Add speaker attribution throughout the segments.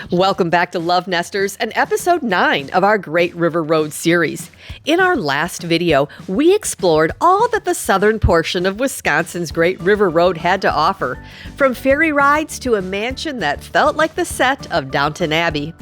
Speaker 1: Welcome back to Love Nesters and episode 9 of our Great River Road series. In our last video, we explored all that the southern portion of Wisconsin's Great River Road had to offer, from ferry rides to a mansion that felt like the set of Downton Abbey.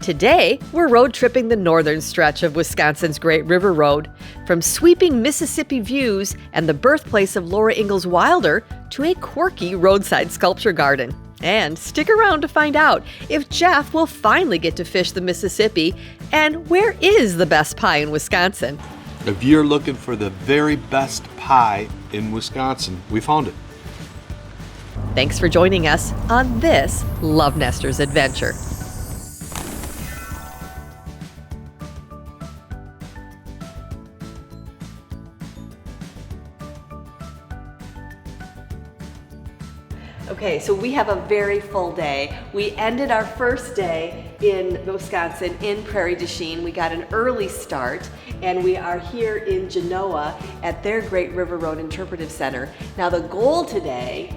Speaker 1: Today, we're road tripping the northern stretch of Wisconsin's Great River Road, from sweeping Mississippi views and the birthplace of Laura Ingalls Wilder to a quirky roadside sculpture garden. And stick around to find out if Jeff will finally get to fish the Mississippi and where is the best pie in Wisconsin.
Speaker 2: If you're looking for the very best pie in Wisconsin, we found it.
Speaker 1: Thanks for joining us on this Love Nesters adventure. Okay, so we have a very full day. We ended our first day in Wisconsin in Prairie Moon. We got an early start and we are here in Genoa at their Great River Road Interpretive Center. Now the goal today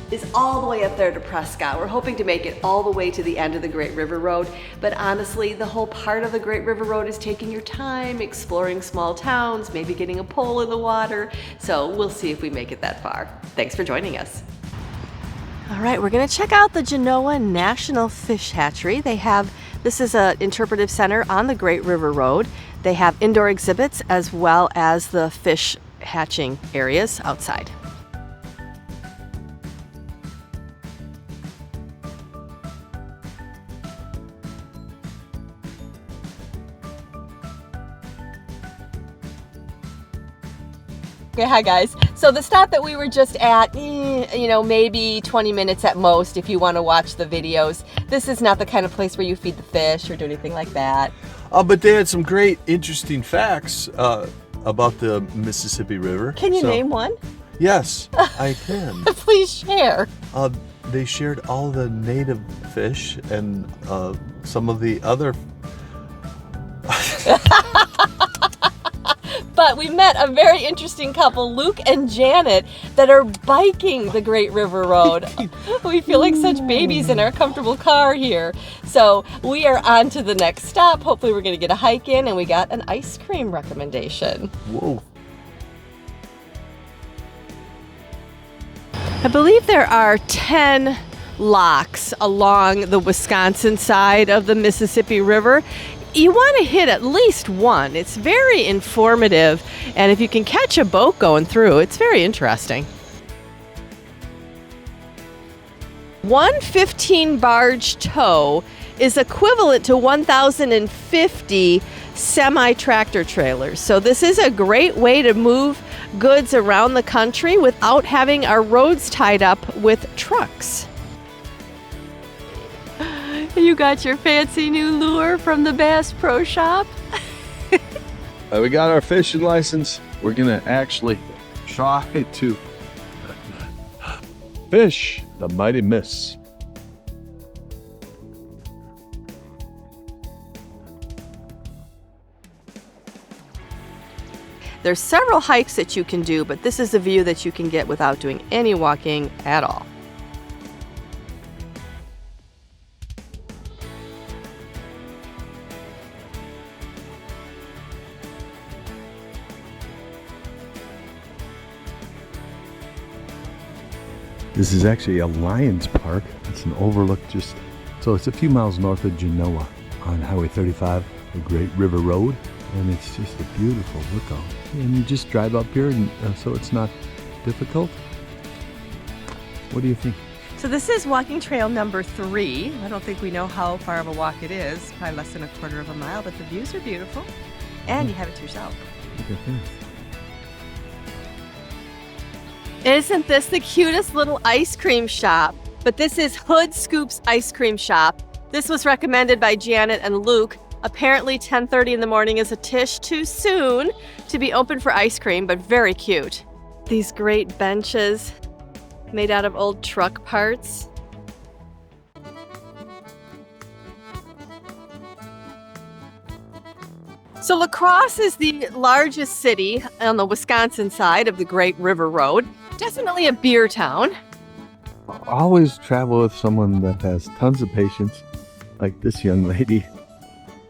Speaker 1: is all the way up there to Prescott. We're hoping to make it all the way to the end of the Great River Road, but honestly, the whole part of the Great River Road is taking your time, exploring small towns, maybe getting a pole in the water. So we'll see if we make it that far. Thanks for joining us. All right, we're going to check out the Genoa National Fish Hatchery. This is an interpretive center on the Great River Road. They have indoor exhibits as well as the fish hatching areas outside. Okay, hi guys. So the stop that we were just at, maybe 20 minutes at most if you want to watch the videos. This is not the kind of place where you feed the fish or do anything like that.
Speaker 2: But they had some great, interesting facts about the Mississippi River.
Speaker 1: Can you name one?
Speaker 2: Yes, I can.
Speaker 1: Please share.
Speaker 2: They shared all the native fish and some of the other.
Speaker 1: But we met a very interesting couple, Luke and Janet, that are biking the Great River Road. We feel like such babies in our comfortable car here. So we are on to the next stop. Hopefully we're going to get a hike in, and we got an ice cream recommendation.
Speaker 2: Whoa.
Speaker 1: I believe there are 10 locks along the Wisconsin side of the Mississippi River. You want to hit at least one. It's very informative, and if you can catch a boat going through, it's very interesting. 115 barge tow is equivalent to 1,050 semi-tractor trailers. So this is a great way to move goods around the country without having our roads tied up with trucks. You got your fancy new lure from the Bass Pro Shop?
Speaker 2: We got our fishing license. We're gonna actually try to fish the mighty miss.
Speaker 1: There's several hikes that you can do, but this is a view that you can get without doing any walking at all.
Speaker 3: This is actually a Lions Park. It's an overlook so it's a few miles north of Genoa on Highway 35, the Great River Road. And it's just a beautiful lookout. And you just drive up here, and so it's not difficult. What do you think?
Speaker 1: So this is walking trail number 3. I don't think we know how far of a walk it is, probably less than a quarter of a mile, but the views are beautiful. And you have it to yourself.
Speaker 3: Look at this.
Speaker 1: Isn't this the cutest little ice cream shop? But this is Hood Scoop's Ice Cream Shop. This was recommended by Janet and Luke. Apparently 10:30 in the morning is a tish too soon to be open for ice cream, but very cute. These great benches made out of old truck parts. So La Crosse is the largest city on the Wisconsin side of the Great River Road. Definitely a beer town.
Speaker 3: Always travel with someone that has tons of patience Like this young lady,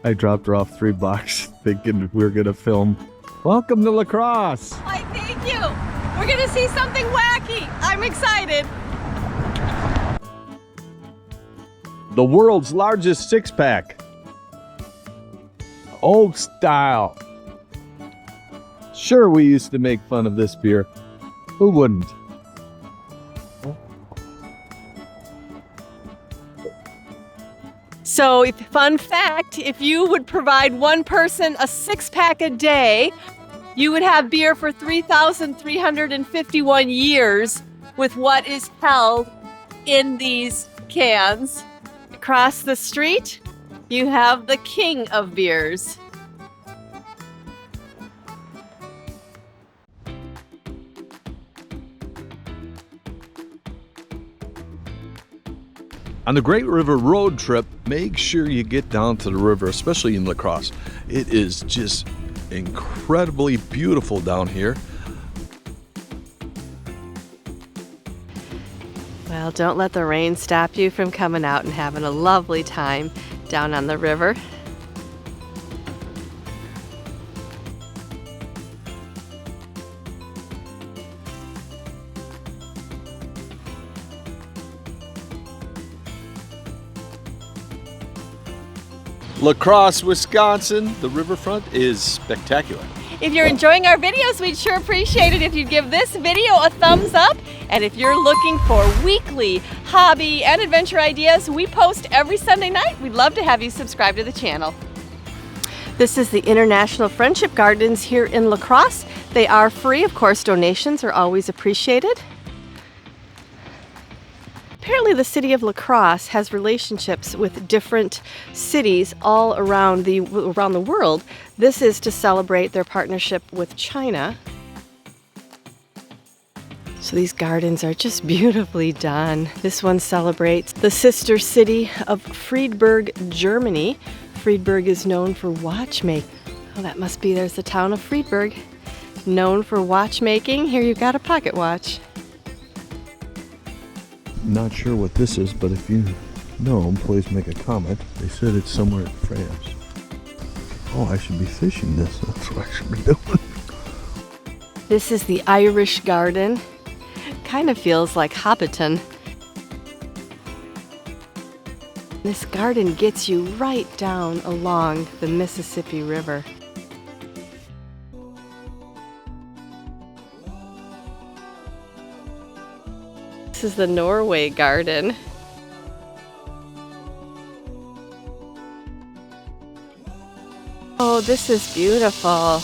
Speaker 3: I dropped her off $3 thinking we were gonna film. Welcome to La Crosse.
Speaker 1: Why, thank you. We're gonna see something wacky. I'm excited.
Speaker 2: The world's largest six-pack. Old style. Sure, we used to make fun of this beer. Who wouldn't?
Speaker 1: So, fun fact, if you would provide one person a 6-pack a day, you would have beer for 3,351 years with what is held in these cans. Across the street, you have the king of beers.
Speaker 2: On the Great River road trip, make sure you get down to the river, especially in La Crosse. It is just incredibly beautiful down here.
Speaker 1: Well, don't let the rain stop you from coming out and having a lovely time down on the river.
Speaker 2: La Crosse, Wisconsin, the riverfront is spectacular.
Speaker 1: If you're enjoying our videos, we'd sure appreciate it if you'd give this video a thumbs up. And if you're looking for weekly hobby and adventure ideas, we post every Sunday night. We'd love to have you subscribe to the channel. This is the International Friendship Gardens here in La Crosse. They are free. Of course, donations are always appreciated. Apparently the city of La Crosse has relationships with different cities all around the world. This is to celebrate their partnership with China. So these gardens are just beautifully done. This one celebrates the sister city of Friedberg, Germany. Friedberg is known for watchmaking. Oh, that must be, there's the town of Friedberg. Known for watchmaking. Here you've got a pocket watch.
Speaker 3: Not sure what this is, but if you know, please make a comment. They said it's somewhere in France. Oh, I should be fishing this. That's what I should be doing.
Speaker 1: This is the Irish Garden. Kind of feels like Hobbiton. This garden gets you right down along the Mississippi River. This is the Norway Garden. Oh, this is beautiful.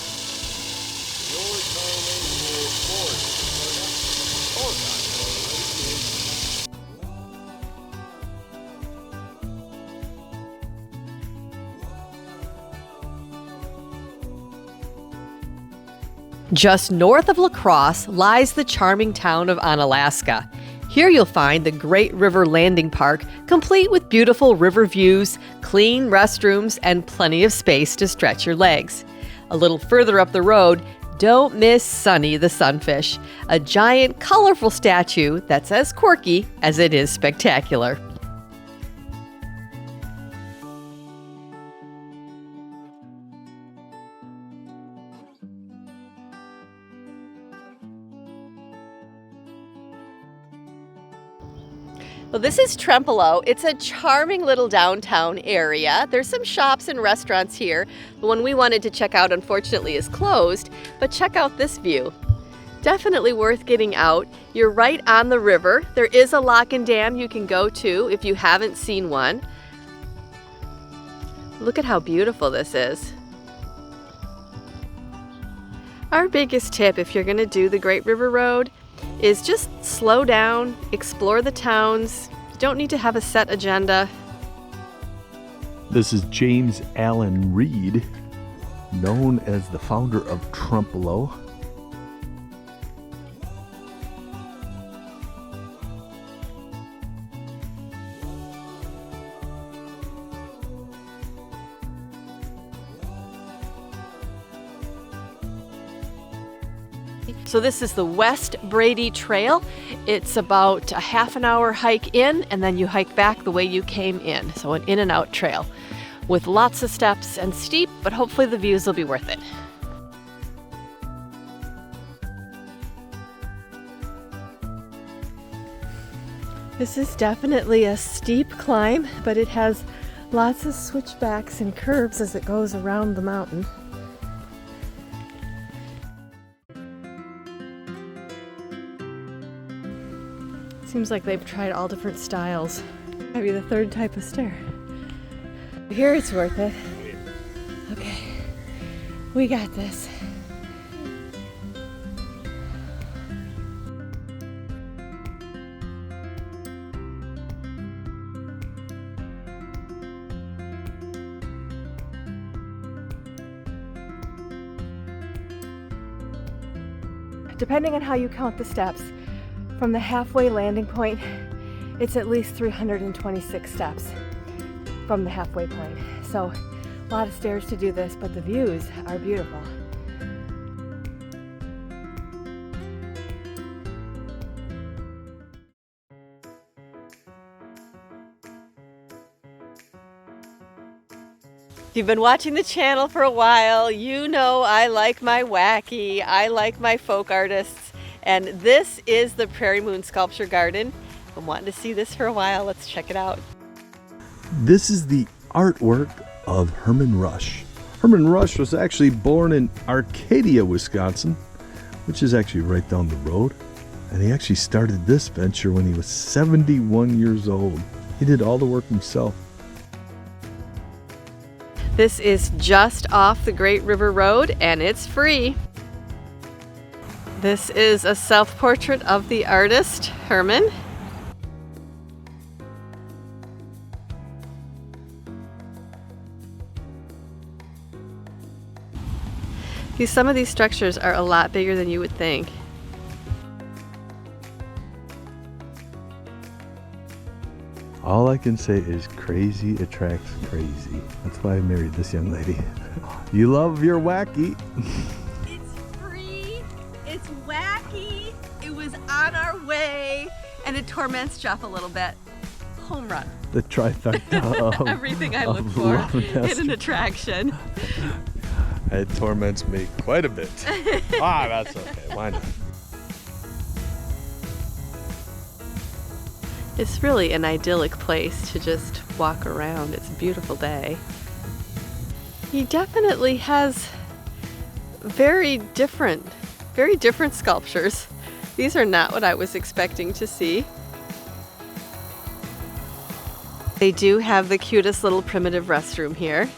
Speaker 1: Just north of La Crosse lies the charming town of Onalaska. Here you'll find the Great River Landing Park, complete with beautiful river views, clean restrooms, and plenty of space to stretch your legs. A little further up the road, don't miss Sunny the Sunfish, a giant, colorful statue that's as quirky as it is spectacular. Well, this is Trempolo. It's a charming little downtown area. There's some shops and restaurants here. The one we wanted to check out, unfortunately, is closed, but check out this view. Definitely worth getting out. You're right on the river. There is a lock and dam you can go to if you haven't seen one. Look at how beautiful this is. Our biggest tip if you're gonna do the Great River Road is just slow down, explore the towns. You don't need to have a set agenda.
Speaker 3: This is James Allen Reed, known as the founder of Trempolo.
Speaker 1: So this is the West Brady Trail. It's about a half an hour hike in, and then you hike back the way you came in. So an in and out trail with lots of steps and steep, but hopefully the views will be worth it. This is definitely a steep climb, but it has lots of switchbacks and curves as it goes around the mountain. Seems like they've tried all different styles. Maybe the third type of stair. Here it's worth it. Okay, we got this. Depending on how you count the steps, from the halfway landing point, it's at least 326 steps from the halfway point. So a lot of stairs to do this, but the views are beautiful. If you've been watching the channel for a while, you know I like my wacky, I like my folk artists, and this is the Prairie Moon Sculpture Garden. I've been wanting to see this for a while. Let's check it out.
Speaker 2: This is the artwork of Herman Rush. Herman Rush was actually born in Arcadia, Wisconsin, which is actually right down the road. And he actually started this venture when he was 71 years old. He did all the work himself.
Speaker 1: This is just off the Great River Road, and it's free. This is a self-portrait of the artist, Herman. Some of these structures are a lot bigger than you would think.
Speaker 3: All I can say is crazy attracts crazy. That's why I married this young lady. You love your wacky.
Speaker 1: It's free, it's wacky, it was on our way, and it torments Jeff a little bit. Home run.
Speaker 3: The trifecta of
Speaker 1: everything I look for in an attraction.
Speaker 2: It torments me quite a bit. That's okay. Why not?
Speaker 1: It's really an idyllic place to just walk around. It's a beautiful day. He definitely has very different sculptures. These are not what I was expecting to see. They do have the cutest little primitive restroom here.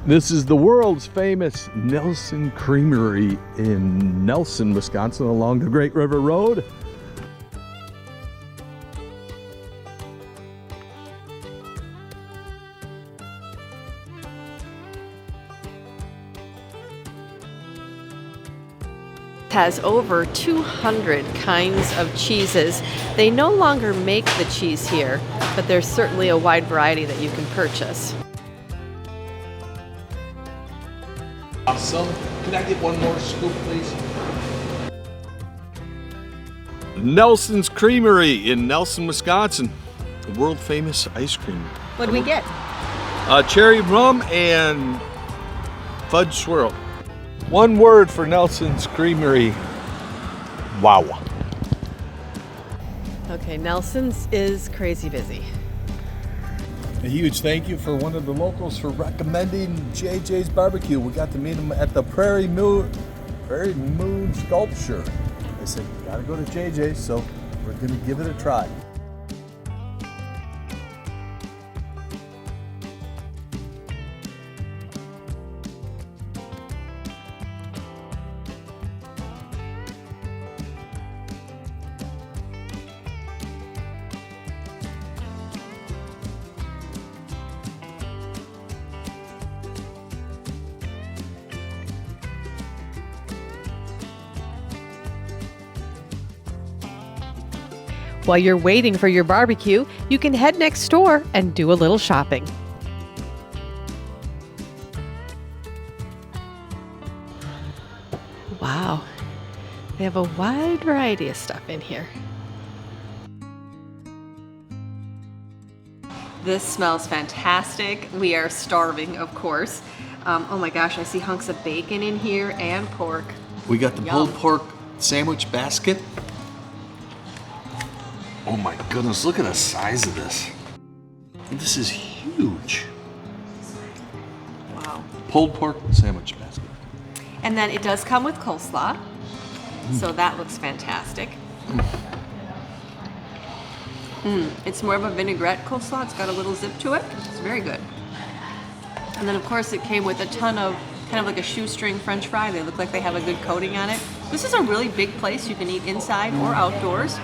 Speaker 2: This is the world's famous Nelson Creamery in Nelson, Wisconsin, along the Great River Road.
Speaker 1: Has over 200 kinds of cheeses. They no longer make the cheese here, but there's certainly a wide variety that you can purchase.
Speaker 2: Awesome. Can I get one more scoop, please? Nelson's Creamery in Nelson, Wisconsin. The world famous ice cream.
Speaker 1: What do we get?
Speaker 2: Cherry rum and fudge swirl. One word for Nelson's Creamery. Wow.
Speaker 1: Okay, Nelson's is crazy busy.
Speaker 2: A huge thank you for one of the locals for recommending JJ's Barbecue. We got to meet him at the Prairie Moon Sculpture. I said, you gotta go to JJ's, so we're gonna give it a try.
Speaker 4: While you're waiting for your barbecue, you can head next door and do a little shopping. Wow, they have a wide variety of stuff in here.
Speaker 1: This smells fantastic. We are starving, of course. Oh my gosh, I see hunks of bacon in here and pork.
Speaker 2: We got the
Speaker 1: Yum.
Speaker 2: pulled pork sandwich basket. Oh my goodness, look at the size of this. This is huge.
Speaker 1: Wow.
Speaker 2: Pulled pork sandwich basket.
Speaker 1: And then it does come with coleslaw, so that looks fantastic. It's more of a vinaigrette coleslaw. It's got a little zip to it. It's very good. And then of course it came with a ton of kind of like a shoestring French fry. They look like they have a good coating on it. This is a really big place. You can eat inside or outdoors.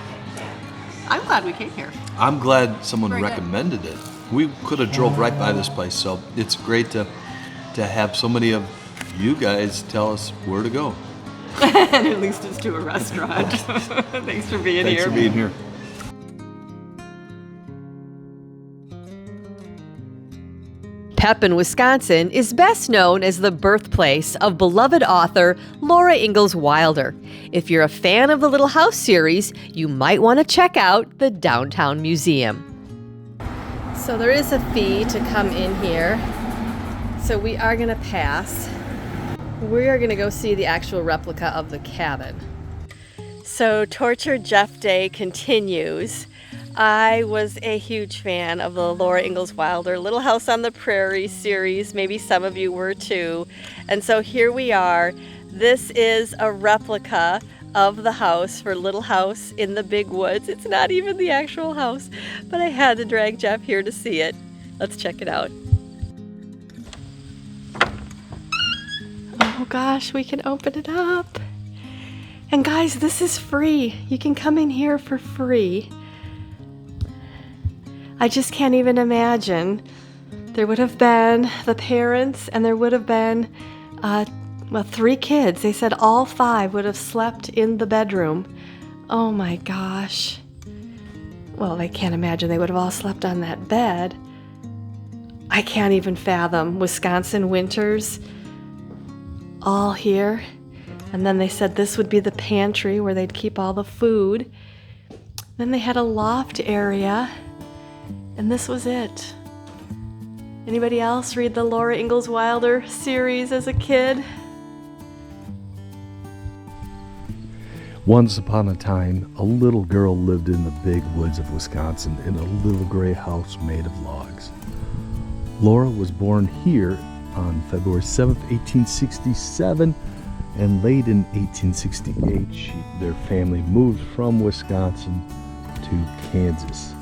Speaker 1: I'm glad we came here.
Speaker 2: I'm glad someone
Speaker 1: Very good.
Speaker 2: recommended it. We could have drove right by this place, so it's great to have so many of you guys tell us where to go.
Speaker 1: And at least it's to a restaurant. Thanks for being
Speaker 2: Thanks
Speaker 1: here.
Speaker 2: for being here.
Speaker 4: Pepin, Wisconsin is best known as the birthplace of beloved author Laura Ingalls Wilder. If you're a fan of the Little House series, you might want to check out the Downtown Museum. So there is a fee to come in here. So we are going to pass. We are going to go see the actual replica of the cabin. So Torture Jeff Day continues. I was a huge fan of the Laura Ingalls Wilder Little House on the Prairie series. Maybe some of you were too. And so here we are. This is a replica of the house for Little House in the Big Woods. It's not even the actual house, but I had to drag Jeff here to see it. Let's check it out. Oh gosh, we can open it up. And guys, this is free. You can come in here for free. I just can't even imagine. There would have been the parents and there would have been, 3 kids. They said all 5 would have slept in the bedroom. Oh my gosh. Well, I can't imagine they would have all slept on that bed. I can't even fathom Wisconsin winters all here. And then they said this would be the pantry where they'd keep all the food. Then they had a loft area. And this was it. Anybody else read the Laura Ingalls Wilder series as a kid?
Speaker 3: Once upon a time, a little girl lived in the big woods of Wisconsin in a little gray house made of logs. Laura was born here on February 7th, 1867, and late in 1868, their family moved from Wisconsin to Kansas.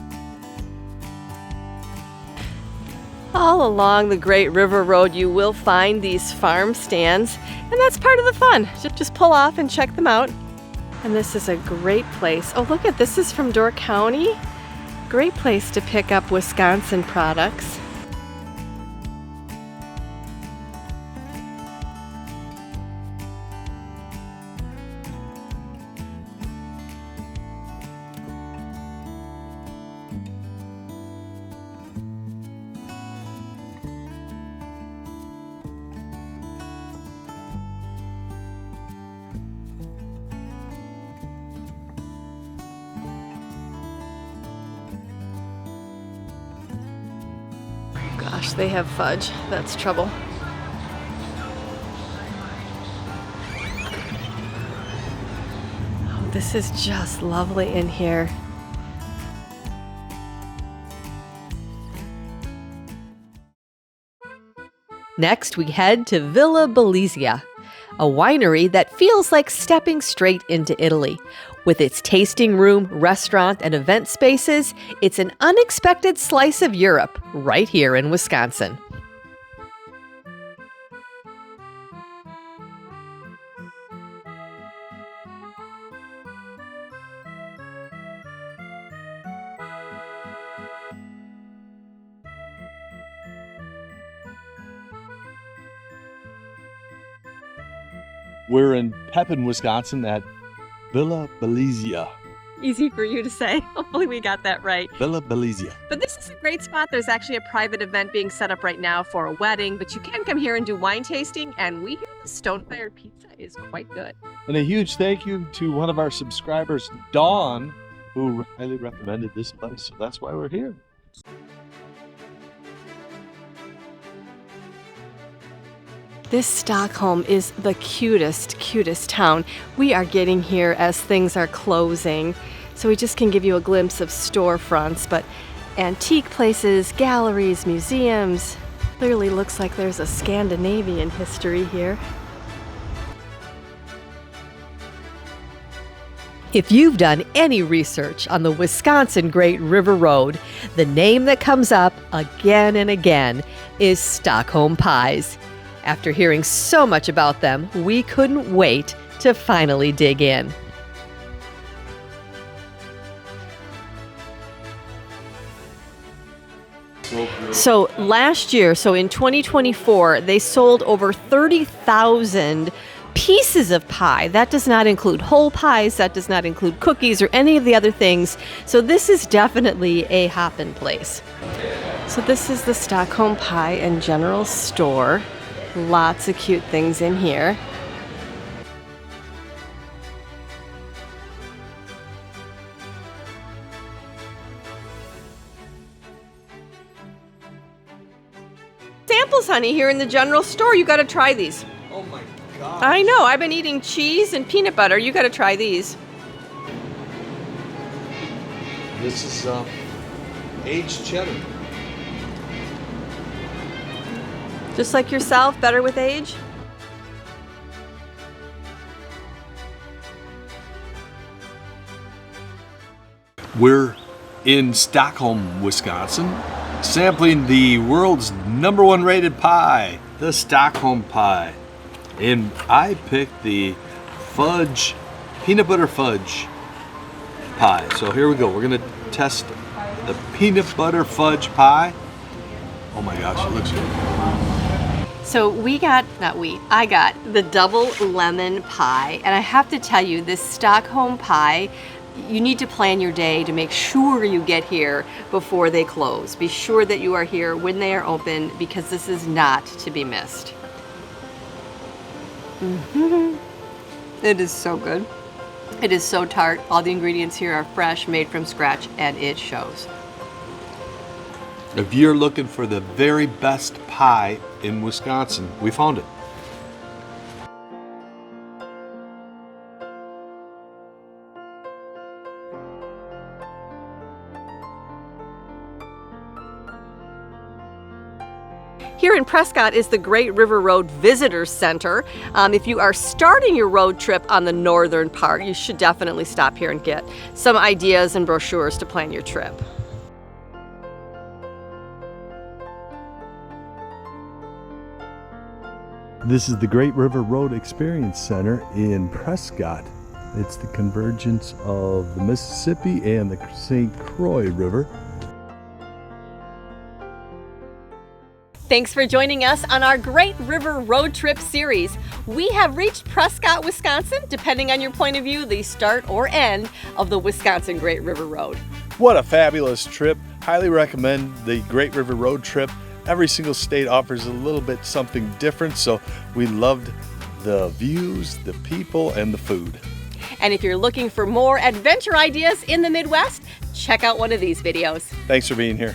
Speaker 4: All along the Great River Road, you will find these farm stands, and that's part of the fun. Just pull off and check them out. And this is a great place. Oh, look at this is from Door County. Great place to pick up Wisconsin products. Gosh, they have fudge. That's trouble. Oh, this is just lovely in here. Next, we head to Villa Bellizia, a winery that feels like stepping straight into Italy. With its tasting room, restaurant, and event spaces, it's an unexpected slice of Europe right here in Wisconsin.
Speaker 2: We're in Pepin, Wisconsin at Villa Bellizia.
Speaker 4: Easy for you to say. Hopefully we got that right.
Speaker 2: Villa Belizia.
Speaker 4: But this is a great spot. There's actually a private event being set up right now for a wedding, but you can come here and do wine tasting, and we hear the stone-fired pizza is quite good.
Speaker 2: And a huge thank you to one of our subscribers, Dawn, who highly recommended this place. So that's why we're here.
Speaker 1: This Stockholm is the cutest town. We are getting here as things are closing, so we just can give you a glimpse of storefronts, but antique places, galleries, museums. Clearly looks like there's a Scandinavian history here.
Speaker 4: If you've done any research on the Wisconsin Great River Road, the name that comes up again and again is Stockholm Pies. After hearing so much about them, we couldn't wait to finally dig in. So last year, so in 2024, they sold over 30,000 pieces of pie. That does not include whole pies, that does not include cookies or any of the other things. So this is definitely a hoppin' place.
Speaker 1: So this is the Stockholm Pie and General Store. Lots of cute things in here.
Speaker 4: Samples, honey, here in the general store. You got to try these.
Speaker 2: Oh my God.
Speaker 4: I know. I've been eating cheese and peanut butter. You got to try these.
Speaker 2: This is aged cheddar.
Speaker 4: Just like yourself, better with age?
Speaker 2: We're in Stockholm, Wisconsin, sampling the world's #1 rated pie, the Stockholm Pie. And I picked the peanut butter fudge pie. So here we go. We're gonna test the peanut butter fudge pie. Oh my gosh, it looks good.
Speaker 1: So I got the double lemon pie, and I have to tell you, this Stockholm Pie, you need to plan your day to make sure you get here before they close. Be sure that you are here when they are open, because this is not to be missed. It is so good. It is so tart. All the ingredients here are fresh, made from scratch, and it shows.
Speaker 2: If you're looking for the very best pie in Wisconsin, we found it.
Speaker 4: Here in Prescott is the Great River Road Visitor Center. If you are starting your road trip on the northern part, you should definitely stop here and get some ideas and brochures to plan your trip.
Speaker 3: This is the Great River Road Experience Center in Prescott. It's the convergence of the Mississippi and the St. Croix River.
Speaker 4: Thanks for joining us on our Great River Road Trip series. We have reached Prescott, Wisconsin, depending on your point of view, the start or end of the Wisconsin Great River Road.
Speaker 2: What a fabulous trip. Highly recommend the Great River Road trip. Every single state offers a little bit something different, so we loved the views, the people, and the food.
Speaker 4: And if you're looking for more adventure ideas in the Midwest, check out one of these videos.
Speaker 2: Thanks for being here.